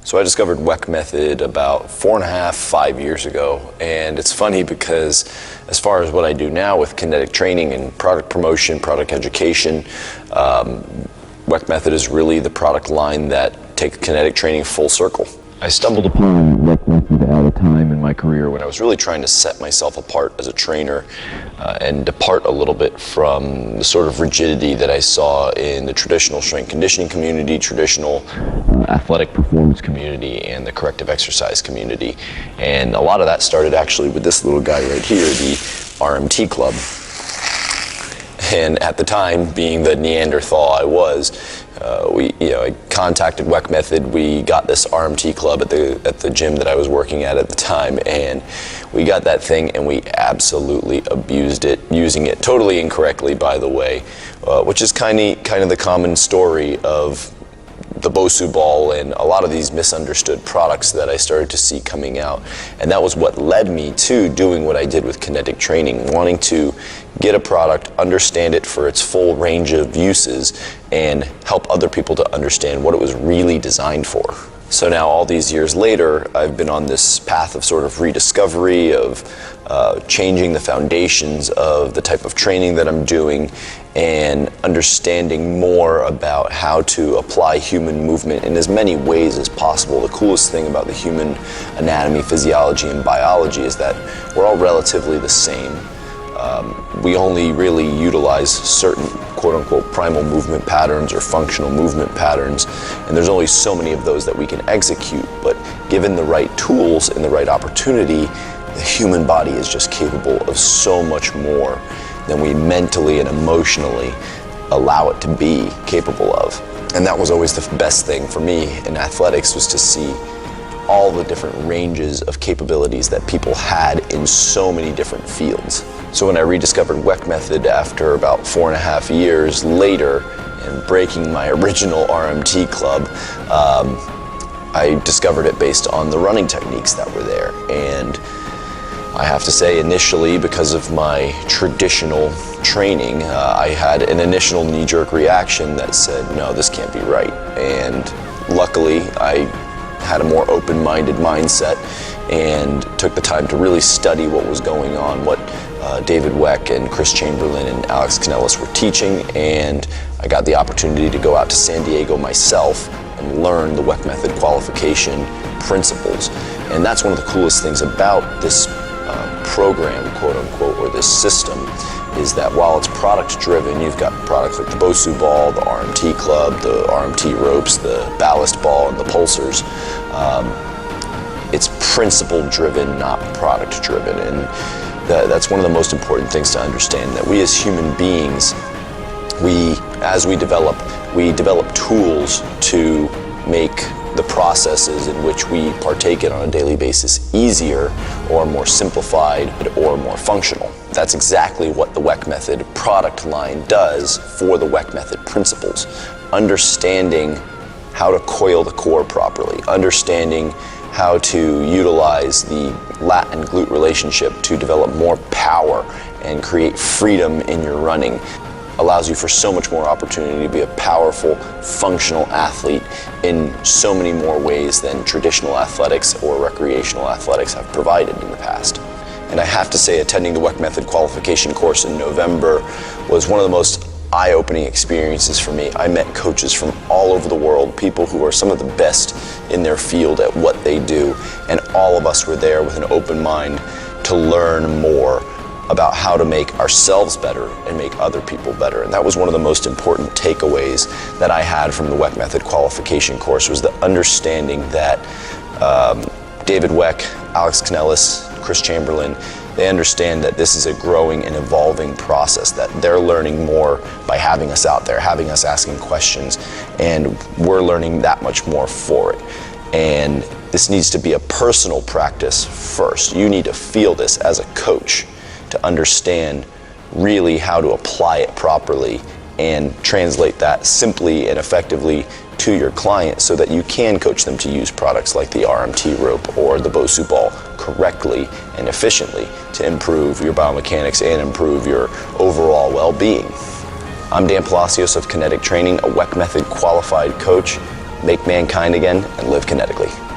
So I discovered Weck Method about 4.5, 5 years ago, and it's funny because as far as what I do now with kinetic training and product promotion, product education, Weck Method is really the product line that takes kinetic training full circle. I stumbled upon Weck Method at a time in my career when I was really trying to set myself apart as a trainer and depart a little bit from the sort of rigidity that I saw in the traditional strength conditioning community, traditional athletic performance community, and the corrective exercise community. And a lot of that started actually with this little guy right here, the RMT Club. And at the time, being the Neanderthal I was, I contacted Weck Method. We got this RMT Club at the gym that I was working at the time, and we got that thing and we absolutely abused it, using it totally incorrectly, by the way, which is kind of the common story of the Bosu ball and a lot of these misunderstood products that I started to see coming out. And that was what led me to doing what I did with kinetic training, wanting to get a product, understand it for its full range of uses, and help other people to understand what it was really designed for. So now, all these years later, I've been on this path of sort of rediscovery, of changing the foundations of the type of training that I'm doing, and understanding more about how to apply human movement in as many ways as possible. The coolest thing about the human anatomy, physiology, and biology is that we're all relatively the same. We only really utilize certain quote-unquote primal movement patterns or functional movement patterns, and there's only so many of those that we can execute. But given the right tools and the right opportunity, the human body is just capable of so much more than we mentally and emotionally allow it to be capable of. And that was always the best thing for me in athletics, was to see all the different ranges of capabilities that people had in so many different fields. So when I rediscovered Weck Method after about 4.5 years later and breaking my original RMT Club, I discovered it based on the running techniques that were there. And I have to say, initially, because of my traditional training, I had an initial knee-jerk reaction that said, no, this can't be right. And luckily, I had a more open-minded mindset and took the time to really study what was going on, what David Weck and Chris Chamberlain and Alex Kanellis were teaching, and I got the opportunity to go out to San Diego myself and learn the Weck Method Qualification principles. And that's one of the coolest things about this program, quote-unquote, or this system, is that while it's product-driven, you've got products like the Bosu ball, the RMT Club, the RMT ropes, the ballast ball, and the pulsars. It's principle-driven, not product-driven, and that's one of the most important things to understand, that we as human beings, as we develop tools to make the processes in which we partake in on a daily basis easier, or more simplified, or more functional. That's exactly what the Weck Method product line does for the Weck Method principles. Understanding how to coil the core properly, understanding how to utilize the lat and glute relationship to develop more power and create freedom in your running, allows you for so much more opportunity to be a powerful, functional athlete in so many more ways than traditional athletics or recreational athletics have provided in the past. And I have to say, attending the Weck Method Qualification course in November was one of the most eye-opening experiences for me. I met coaches from all over the world, people who are some of the best in their field at what they do, and all of us were there with an open mind to learn more about how to make ourselves better and make other people better. And that was one of the most important takeaways that I had from the Weck Method Qualification course, was the understanding that David Weck, Alex Kanellis, Chris Chamberlain, they understand that this is a growing and evolving process, that they're learning more by having us out there, having us asking questions, and we're learning that much more for it. And this needs to be a personal practice first. You need to feel this as a coach to understand really how to apply it properly and translate that simply and effectively to your client, so that you can coach them to use products like the RMT rope or the Bosu ball correctly and efficiently to improve your biomechanics and improve your overall well-being. I'm Dan Palacios of Kinetic Training, a Weck Method qualified coach. make mankind again, and live kinetically.